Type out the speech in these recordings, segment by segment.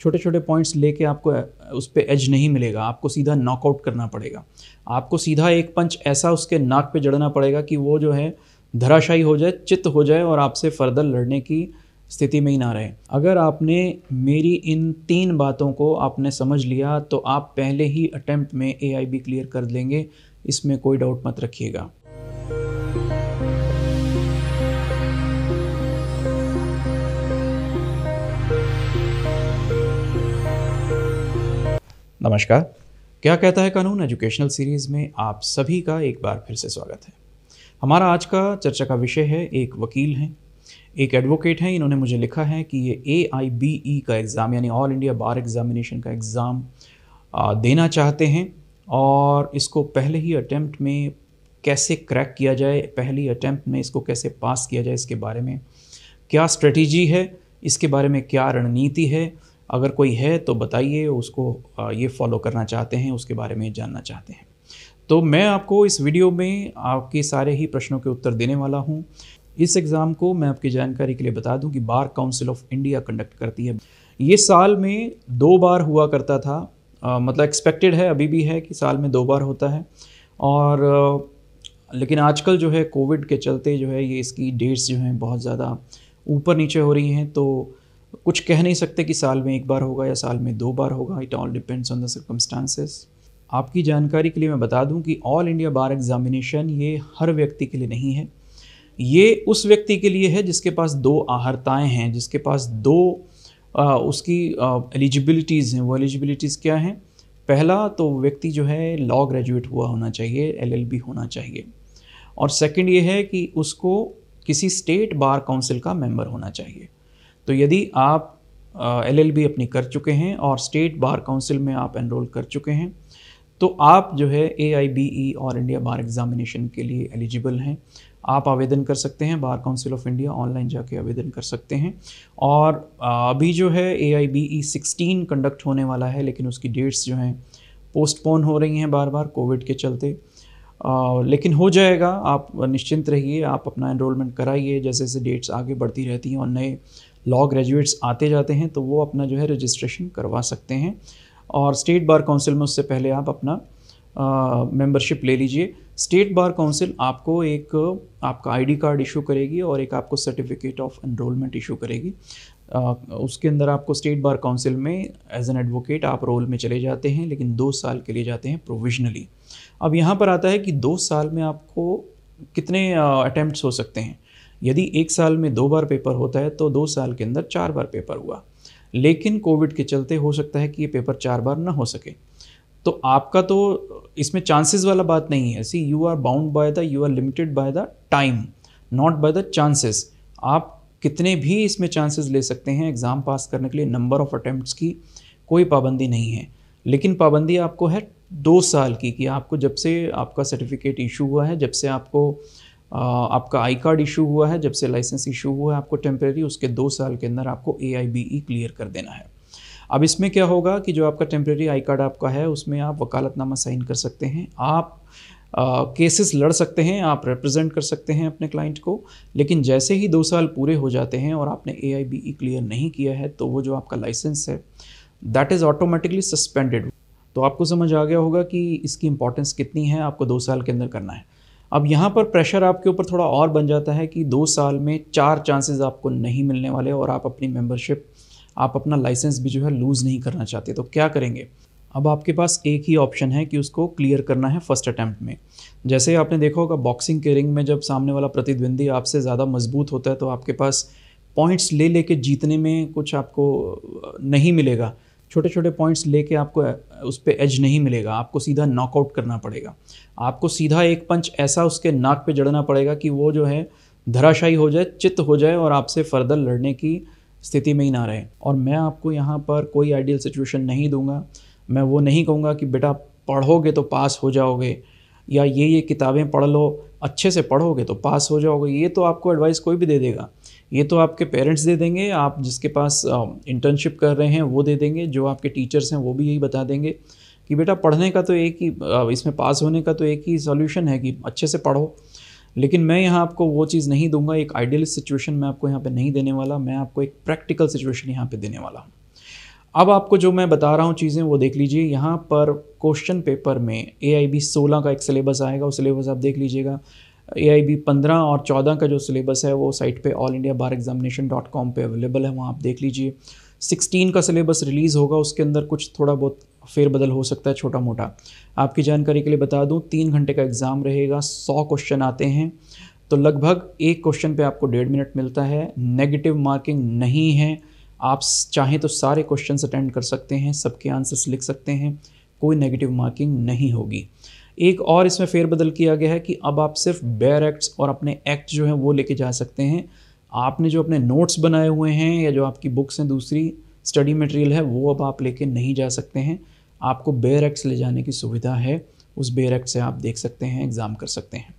छोटे छोटे पॉइंट्स लेके आपको उस पे एज नहीं मिलेगा, आपको सीधा नॉकआउट करना पड़ेगा। आपको सीधा एक पंच ऐसा उसके नाक पे जड़ना पड़ेगा कि वो जो है धराशायी हो जाए, चित्त हो जाए और आपसे फर्दर लड़ने की स्थिति में ही ना रहे। अगर आपने मेरी इन 3 बातों को आपने समझ लिया तो आप पहले ही अटेम्प्ट में AIB क्लियर कर लेंगे, इसमें कोई डाउट मत रखिएगा। नमस्कार, क्या कहता है कानून एजुकेशनल सीरीज़ में आप सभी का एक बार फिर से स्वागत है। हमारा आज का चर्चा का विषय है, एक वकील हैं, एक एडवोकेट हैं। इन्होंने मुझे लिखा है कि ये AIBE का एग्ज़ाम यानी ऑल इंडिया बार एग्ज़ामिनेशन का एग्ज़ाम देना चाहते हैं और इसको पहले ही अटेम्प्ट में कैसे क्रैक किया जाए, पहली अटेम्प्ट में इसको कैसे पास किया जाए, इसके बारे में क्या स्ट्रेटजी है, इसके बारे में क्या रणनीति है, अगर कोई है तो बताइए। उसको ये फॉलो करना चाहते हैं, उसके बारे में जानना चाहते हैं। तो मैं आपको इस वीडियो में आपके सारे ही प्रश्नों के उत्तर देने वाला हूं। इस एग्ज़ाम को मैं आपकी जानकारी के लिए बता दूं कि bar council of India conduct करती है। ये साल में 2 बार हुआ करता था, मतलब एक्सपेक्टेड है, अभी भी है कि साल में 2 बार होता है। और लेकिन आजकल जो है कोविड के चलते जो है ये इसकी डेट्स जो हैं बहुत ज़्यादा ऊपर नीचे हो रही हैं, तो कुछ कह नहीं सकते कि साल में 1 बार होगा या साल में 2 बार होगा। It all depends on the circumstances. आपकी जानकारी के लिए मैं बता दूं कि ऑल इंडिया बार एग्ज़ामिनेशन ये हर व्यक्ति के लिए नहीं है। ये उस व्यक्ति के लिए है जिसके पास 2 अहर्ताएँ हैं, जिसके पास 2 उसकी एलिजिबिलिटीज़ हैं। वो एलिजिबिलिटीज़ क्या हैं? पहला तो व्यक्ति जो है लॉ ग्रेजुएट हुआ होना चाहिए, LLB होना चाहिए। और सेकंड ये है कि उसको किसी स्टेट बार काउंसिल का मेंबर होना चाहिए। तो यदि आप LLB अपनी कर चुके हैं और स्टेट बार काउंसिल में आप एनरोल कर चुके हैं तो आप जो है AIBE और इंडिया बार एग्ज़ामिनेशन के लिए एलिजिबल हैं। आप आवेदन कर सकते हैं, bar council of India online जाके आवेदन कर सकते हैं। और अभी जो है AIBE 16 कंडक्ट होने वाला है, लेकिन उसकी डेट्स जो हैं पोस्टपोन हो रही हैं बार बार कोविड के चलते। लेकिन हो जाएगा, आप निश्चिंत रहिए, आप अपना एनरोलमेंट कराइए। जैसे जैसे डेट्स आगे बढ़ती रहती हैं और नए लॉ ग्रेजुएट्स आते जाते हैं तो वो अपना जो है रजिस्ट्रेशन करवा सकते हैं। और स्टेट बार काउंसिल में उससे पहले आप अपना मेंबरशिप ले लीजिए। स्टेट बार काउंसिल आपको एक आपका ID कार्ड इशू करेगी और एक आपको सर्टिफिकेट ऑफ एनरोलमेंट इशू करेगी। उसके अंदर आपको स्टेट बार काउंसिल में एज एन एडवोकेट आप रोल में चले जाते हैं, लेकिन 2 साल के लिए जाते हैं प्रोविजनली। अब यहाँ पर आता है कि 2 साल में आपको कितने अटैम्प्ट्स हो सकते हैं। यदि 1 साल में 2 बार पेपर होता है तो 2 साल के अंदर 4 बार पेपर हुआ, लेकिन कोविड के चलते हो सकता है कि ये पेपर 4 बार ना हो सके। तो आपका तो इसमें चांसेस वाला बात नहीं है। See you are limited by the time, not by the chances. आप कितने भी इसमें चांसेस ले सकते हैं एग्ज़ाम पास करने के लिए। नंबर ऑफ अटैम्प्ट्स की कोई पाबंदी नहीं है, लेकिन पाबंदी आपको है 2 साल की, कि आपको जब से आपका सर्टिफिकेट इशू हुआ है, जब से आपको आपका I कार्ड इशू हुआ है, जब से लाइसेंस इशू हुआ है आपको टेम्परेरी, उसके 2 साल के अंदर आपको AIBE क्लियर कर देना है। अब इसमें क्या होगा कि जो आपका टेम्परेरी I कार्ड आपका है उसमें आप वकालतनामा साइन कर सकते हैं, आप केसेस लड़ सकते हैं, आप रिप्रेजेंट कर सकते हैं अपने क्लाइंट को। लेकिन जैसे ही 2 साल पूरे हो जाते हैं और आपने AIBE क्लियर नहीं किया है तो वो जो आपका लाइसेंस है दैट इज़ ऑटोमेटिकली सस्पेंडेड। तो आपको समझ आ गया होगा कि इसकी इंपॉर्टेंस कितनी है, आपको 2 साल के अंदर करना है। अब यहाँ पर प्रेशर आपके ऊपर थोड़ा और बन जाता है कि 2 साल में 4 चांसेस आपको नहीं मिलने वाले और आप अपनी मेंबरशिप, आप अपना लाइसेंस भी जो है लूज़ नहीं करना चाहते, तो क्या करेंगे? अब आपके पास एक ही ऑप्शन है कि उसको क्लियर करना है फर्स्ट अटैम्प्ट में। जैसे आपने देखा होगा बॉक्सिंग के रिंग में जब सामने वाला प्रतिद्वंदी आपसे ज़्यादा मजबूत होता है तो आपके पास पॉइंट्स ले लेके जीतने में कुछ आपको नहीं मिलेगा। छोटे छोटे पॉइंट्स लेके आपको उस पे एज नहीं मिलेगा, आपको सीधा नॉकआउट करना पड़ेगा। आपको सीधा एक पंच ऐसा उसके नाक पे जड़ना पड़ेगा कि वो जो है धराशायी हो जाए, चित्त हो जाए और आपसे फर्दर लड़ने की स्थिति में ही ना रहे। और मैं आपको यहाँ पर कोई आइडियल सिचुएशन नहीं दूंगा। मैं वो नहीं कहूँगा कि बेटा पढ़ोगे तो पास हो जाओगे या ये किताबें पढ़ लो, अच्छे से पढ़ोगे तो पास हो जाओगे। ये तो आपको एडवाइस कोई भी दे देगा, ये तो आपके पेरेंट्स दे देंगे, आप जिसके पास इंटर्नशिप कर रहे हैं वो दे देंगे, जो आपके टीचर्स हैं वो भी यही बता देंगे कि बेटा पढ़ने का तो एक ही, इसमें पास होने का तो एक ही सॉल्यूशन है कि अच्छे से पढ़ो। लेकिन मैं यहाँ आपको वो चीज़ नहीं दूंगा, एक आइडियलिस्ट सिचुएशन मैं आपको यहाँ पे नहीं देने वाला, मैं आपको एक प्रैक्टिकल सिचुएशन यहाँ पे देने वाला हूँ। अब आपको जो मैं बता रहा हूँ चीज़ें वो देख लीजिए। यहाँ पर क्वेश्चन पेपर में AIB 16 का एक सिलेबस आएगा, वो सिलेबस आप देख लीजिएगा। AIB 15 और 14 का जो सिलेबस है वो साइट पे allindiabarexamination.com पे अवेलेबल है, वहाँ आप देख लीजिए। 16 का सिलेबस रिलीज़ होगा, उसके अंदर कुछ थोड़ा बहुत फेरबदल हो सकता है छोटा मोटा। आपकी जानकारी के लिए बता दूँ 3 घंटे का एग्ज़ाम रहेगा, 100 क्वेश्चन आते हैं, तो लगभग एक क्वेश्चन पे आपको 1.5 मिनट मिलता है। नेगेटिव मार्किंग नहीं है, आप चाहें तो सारे क्वेश्चंस अटेंड कर सकते हैं, सबके आंसर्स लिख सकते हैं, कोई नेगेटिव मार्किंग नहीं होगी। एक और इसमें फेरबदल किया गया है कि अब आप सिर्फ बेयर एक्ट्स और अपने एक्ट जो हैं वो लेके जा सकते हैं। आपने जो अपने नोट्स बनाए हुए हैं या जो आपकी बुक्स हैं, दूसरी स्टडी मटेरियल है, वो अब आप लेके नहीं जा सकते हैं। आपको बेयर एक्ट्स ले जाने की सुविधा है, उस बेयर एक्ट से आप देख सकते हैं, एग्ज़ाम कर सकते हैं।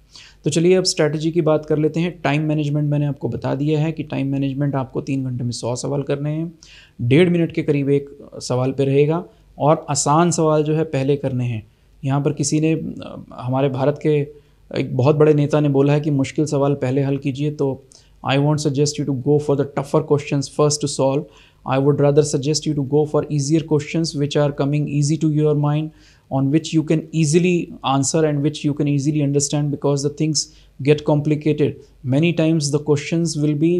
तो चलिए अब स्ट्रैटेजी की बात कर लेते हैं। टाइम मैनेजमेंट मैंने आपको बता दिया है कि टाइम मैनेजमेंट आपको 3 घंटे में 100 सवाल करने हैं, 1.5 मिनट के करीब एक सवाल पे रहेगा, और आसान सवाल जो है पहले करने हैं। यहाँ पर किसी ने हमारे भारत के एक बहुत बड़े नेता ने बोला है कि मुश्किल सवाल पहले हल कीजिए, तो I want suggest you to go for the tougher question first to solve. I would rather suggest you to go for easier question which are coming easy to your mind, on which you can easily answer and which you can easily understand, because the things get complicated. Many times the questions will be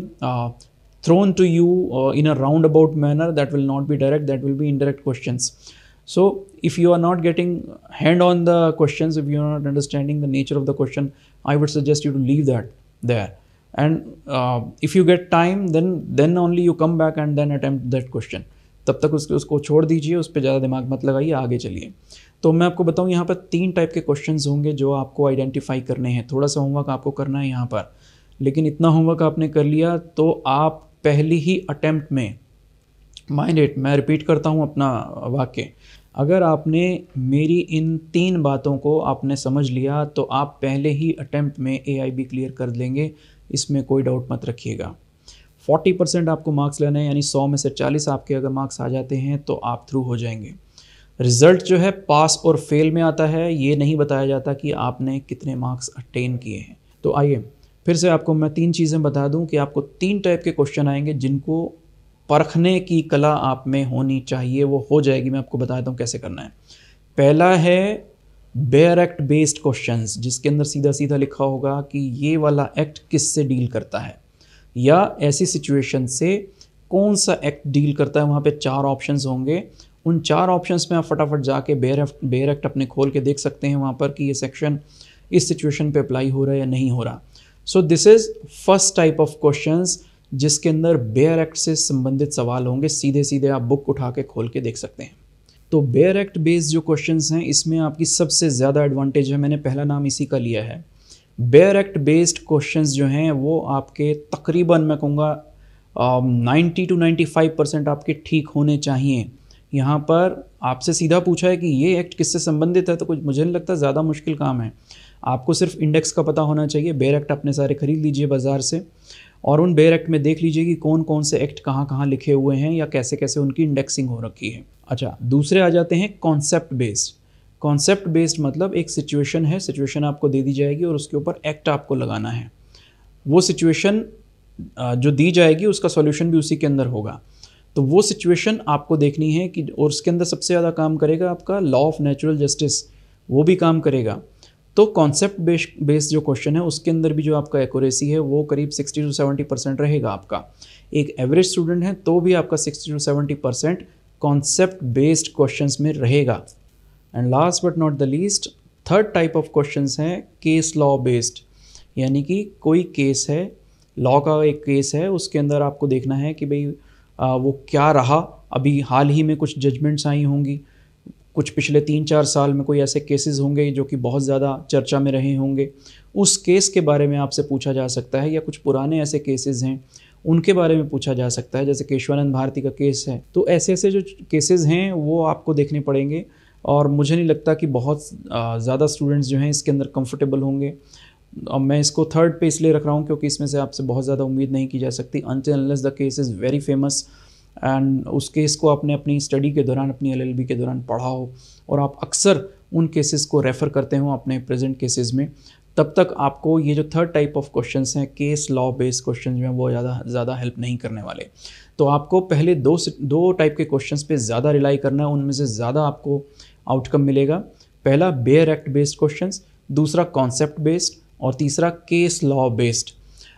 thrown to you in a roundabout manner, that will not be direct, that will be indirect questions. So if you are not getting hand on the questions, if you are not understanding the nature of the question, I would suggest you to leave that there. And if you get time, then only you come back and then attempt that question. तब तक उसको छोड़ दीजिए, उस पर ज़्यादा दिमाग मत लगाइए, आगे चलिए। तो मैं आपको बताऊं यहाँ पर 3 टाइप के क्वेश्चंस होंगे जो आपको आइडेंटिफाई करने हैं। थोड़ा सा होमवर्क आपको करना है यहाँ पर, लेकिन इतना होमवर्क आपने कर लिया तो आप पहली ही अटेम्प्ट में, माइंड इट, मैं रिपीट करता हूँ अपना वाक्य, अगर आपने मेरी इन 3 बातों को आपने समझ लिया तो आप पहले ही अटेम्प्ट में AIB क्लियर कर लेंगे, इसमें कोई डाउट मत रखिएगा। 40% आपको मार्क्स लेने हैं, यानी 100 में से 40 आपके अगर मार्क्स आ जाते हैं तो आप थ्रू हो जाएंगे। रिज़ल्ट जो है पास और फेल में आता है, ये नहीं बताया जाता कि आपने कितने मार्क्स अटेन किए हैं। तो आइए फिर से आपको मैं 3 चीज़ें बता दूं कि आपको 3 टाइप के क्वेश्चन आएंगे जिनको परखने की कला आप में होनी चाहिए, वो हो जाएगी। मैं आपको बताता हूँ कैसे करना है। पहला है बेयर एक्ट बेस्ड क्वेश्चंस, जिसके अंदर सीधा सीधा लिखा होगा कि ये वाला एक्ट किससे डील करता है, या ऐसी सिचुएशन से कौन सा एक्ट डील करता है। वहाँ पे 4 ऑप्शंस होंगे, उन 4 ऑप्शंस में आप फटाफट जाके बेयर एक्ट अपने खोल के देख सकते हैं वहाँ पर कि ये सेक्शन इस सिचुएशन पे अप्लाई हो रहा है या नहीं हो रहा। So this is first type of questions जिसके अंदर बेयर एक्ट से संबंधित सवाल होंगे, सीधे सीधे आप बुक उठा के खोल के देख सकते हैं। तो बेयर एक्ट बेस्ड जो क्वेश्चंस हैं, इसमें आपकी सबसे ज़्यादा एडवांटेज है, मैंने पहला नाम इसी का लिया है। बेयर एक्ट बेस्ड क्वेश्चंस जो हैं वो आपके तकरीबन मैं कहूँगा 90 to 95% आपके ठीक होने चाहिए। यहाँ पर आपसे सीधा पूछा है कि ये एक्ट किससे संबंधित है, तो कुछ मुझे नहीं लगता ज़्यादा मुश्किल काम है। आपको सिर्फ इंडेक्स का पता होना चाहिए। बेयर एक्ट अपने सारे खरीद लीजिए बाज़ार से, और उन बेयर एक्ट में देख लीजिए कि कौन कौन से एक्ट कहाँ कहाँ लिखे हुए हैं या कैसे कैसे उनकी इंडेक्सिंग हो रखी है। अच्छा, दूसरे आ जाते हैं कॉन्सेप्ट बेस्ड। कॉन्सेप्ट बेस्ड मतलब एक सिचुएशन है, सिचुएशन आपको दे दी जाएगी और उसके ऊपर एक्ट आपको लगाना है। वो सिचुएशन जो दी जाएगी उसका सॉल्यूशन भी उसी के अंदर होगा। तो वो सिचुएशन आपको देखनी है कि, और उसके अंदर सबसे ज़्यादा काम करेगा आपका लॉ ऑफ नेचुरल जस्टिस, वो भी काम करेगा। तो कॉन्सेप्ट बेस्ड जो क्वेश्चन है उसके अंदर भी जो आपका एक्यूरेसी है वो करीब 60 to 70% रहेगा आपका। एक एवरेज स्टूडेंट है तो भी आपका 60 to 70% कॉन्सेप्ट बेस्ड क्वेश्चंस में रहेगा। And last but not the least, third type of questions हैं केस लॉ बेस्ड, यानी कि कोई केस है, लॉ का एक केस है, उसके अंदर आपको देखना है कि भाई वो क्या रहा। अभी हाल ही में कुछ जजमेंट्स आई होंगी, कुछ पिछले 3-4 साल में कोई ऐसे केसेस होंगे जो कि बहुत ज़्यादा चर्चा में रहे होंगे, उस केस के बारे में आपसे पूछा जा सकता है, या कुछ पुराने ऐसे केसेस हैं उनके बारे में पूछा जा सकता है, जैसे केशवानंद भारती का केस है। तो ऐसे ऐसे जो केसेस हैं वो आपको देखने पड़ेंगे, और मुझे नहीं लगता कि बहुत ज़्यादा स्टूडेंट्स जो हैं इसके अंदर कंफर्टेबल होंगे। अब मैं इसको थर्ड पे इसलिए रख रहा हूँ क्योंकि इसमें से आपसे बहुत ज़्यादा उम्मीद नहीं की जा सकती until unless the case is very famous, and उस केस को आपने अपनी स्टडी के दौरान, अपनी LLB के दौरान पढ़ा हो, और आप अक्सर उन केसेस को रेफ़र करते हो अपने प्रेजेंट केसेस में, तब तक आपको ये जो थर्ड टाइप ऑफ क्वेश्चंस हैं केस लॉ बेस्ड क्वेश्चन जो हैं वो ज़्यादा हेल्प नहीं करने वाले। तो आपको पहले दो टाइप के क्वेश्चंस पे ज़्यादा रिलाई करना है, उनमें से ज़्यादा आपको आउटकम मिलेगा। पहला बेयर एक्ट बेस्ड क्वेश्चंस, दूसरा कॉन्सेप्ट बेस्ड और तीसरा केस लॉ बेस्ड।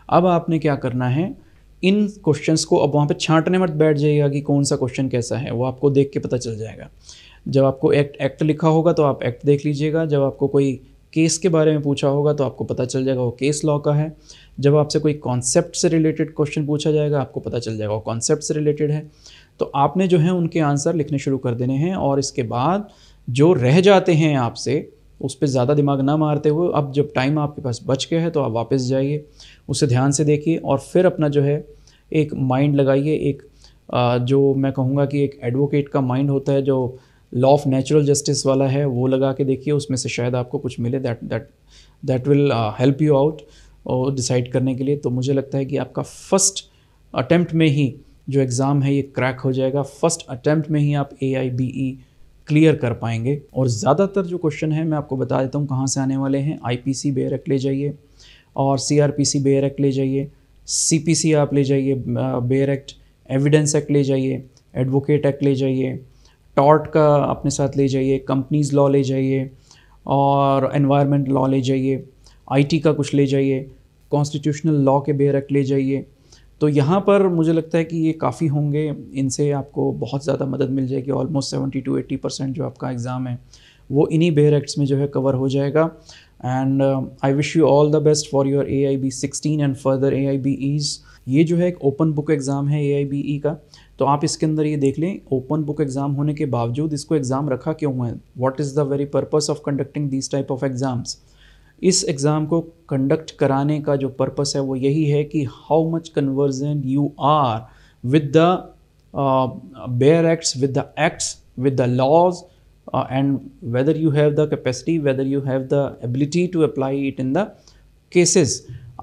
अब आपने क्या करना है, इन क्वेश्चंस को अब वहाँ पे छांटने मत बैठ जाइएगा कि कौन सा क्वेश्चन कैसा है, वो आपको देख के पता चल जाएगा। जब आपको एक्ट लिखा होगा तो आप एक्ट देख लीजिएगा, जब आपको कोई केस के बारे में पूछा होगा तो आपको पता चल जाएगा वो केस लॉ का है, जब आपसे कोई कॉन्सेप्ट से रिलेटेड क्वेश्चन पूछा जाएगा आपको पता चल जाएगा वो कॉन्सेप्ट से रिलेटेड है। तो आपने जो है उनके आंसर लिखने शुरू कर देने हैं, और इसके बाद जो रह जाते हैं आपसे उस पर ज़्यादा दिमाग ना मारते हुए, अब जब टाइम आपके पास बच गया है तो आप वापस जाइए, उसे ध्यान से देखिए और फिर अपना जो है एक माइंड लगाइए। एक जो मैं कहूँगा कि एक एडवोकेट का माइंड होता है जो लॉ ऑफ नेचुरल जस्टिस वाला है, वो लगा के देखिए, उसमें से शायद आपको कुछ मिले that will help you out और डिसाइड करने के लिए। तो मुझे लगता है कि आपका फर्स्ट अटेम्प्ट में ही जो एग्ज़ाम है ये क्रैक हो जाएगा, फर्स्ट अटेम्प्ट में ही आप AIBE क्लियर कर पाएंगे। और ज़्यादातर जो क्वेश्चन है मैं आपको बता देता हूँ कहाँ से आने वाले हैं। IPC बेयर एक्ट ले जाइए और CRPC बेयर एक्ट ले जाइए, CPC आप ले जाइए बेयर एक्ट, एविडेंस एक्ट ले जाइए, एडवोकेट एक्ट ले जाइए, टॉर्ट का अपने साथ ले जाइए, कंपनीज लॉ ले जाइए और एनवायरनमेंट लॉ ले जाइए, IT का कुछ ले जाइए, कॉन्स्टिट्यूशनल लॉ के बेयर एक्ट ले जाइए। तो यहाँ पर मुझे लगता है कि ये काफ़ी होंगे, इनसे आपको बहुत ज़्यादा मदद मिल जाएगी। ऑलमोस्ट 70 to 80% जो आपका एग्ज़ाम है वो इन्हीं बेयर एक्ट्स में जो है कवर हो जाएगा। And I wish you all the best for your AIB 16 and further AIBEs। ये जो है एक ओपन बुक एग्ज़ाम है AIBE का, तो आप इसके अंदर ये देख लें ओपन बुक एग्ज़ाम होने के बावजूद इसको एग्ज़ाम रखा क्यों है, what is the very purpose of conducting this type of exams. इस एग्ज़ाम को कंडक्ट कराने का जो पर्पस है वो यही है कि how much conversion you are with the bare acts, with the acts, with the laws, and whether you have the capacity, whether you have the ability to apply it in the cases।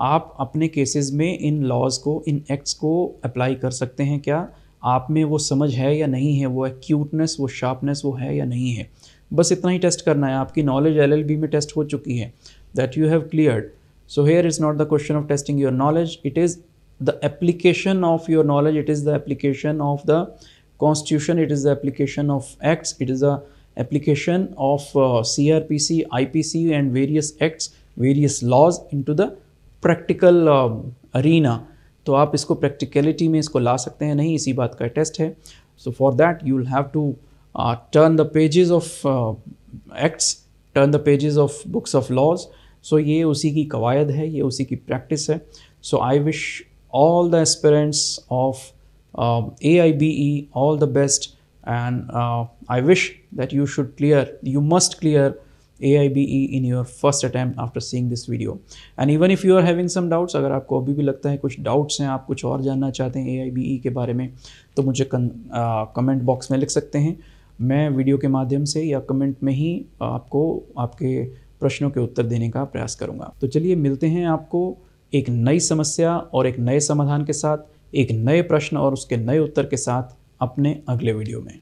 आप अपने cases में in laws को, इन acts को apply कर सकते हैं क्या, आप में वो समझ है या नहीं है, वो एक्यूटनेस, वो शार्पनेस वो है या नहीं है। बस इतना ही टेस्ट करना है। आपकी नॉलेज LLB में टेस्ट हो चुकी है, that you have cleared. So here is not the question of testing your knowledge, it is the application of your knowledge, it is the application of the constitution, it is the application of acts, it is the application of CRPC, IPC and various acts, various laws into the practical arena। तो आप इसको practicality में इसको ला सकते हैं नहीं, इसी बात का टेस्ट है। So for that you will have to turn the pages of acts, turn the pages of books of laws. So ये उसी की कवायद है, ये उसी की प्रैक्टिस है। So I wish all the aspirants of AIBE all the best, and I wish that you must clear AIBE in your first attempt after seeing this video। and even if you are having some doubts, अगर आपको अभी भी लगता है कुछ doubts हैं, आप कुछ और जानना चाहते हैं AIBE के बारे में, तो मुझे कमेंट बॉक्स में लिख सकते हैं। मैं वीडियो के माध्यम से या कमेंट में ही आपको आपके प्रश्नों के उत्तर देने का प्रयास करूँगा। तो चलिए मिलते हैं आपको एक नई समस्या और एक नए समाधान के साथ, एक नए प्रश्न और उसके नए उत्तर के साथ अपने अगले वीडियो में।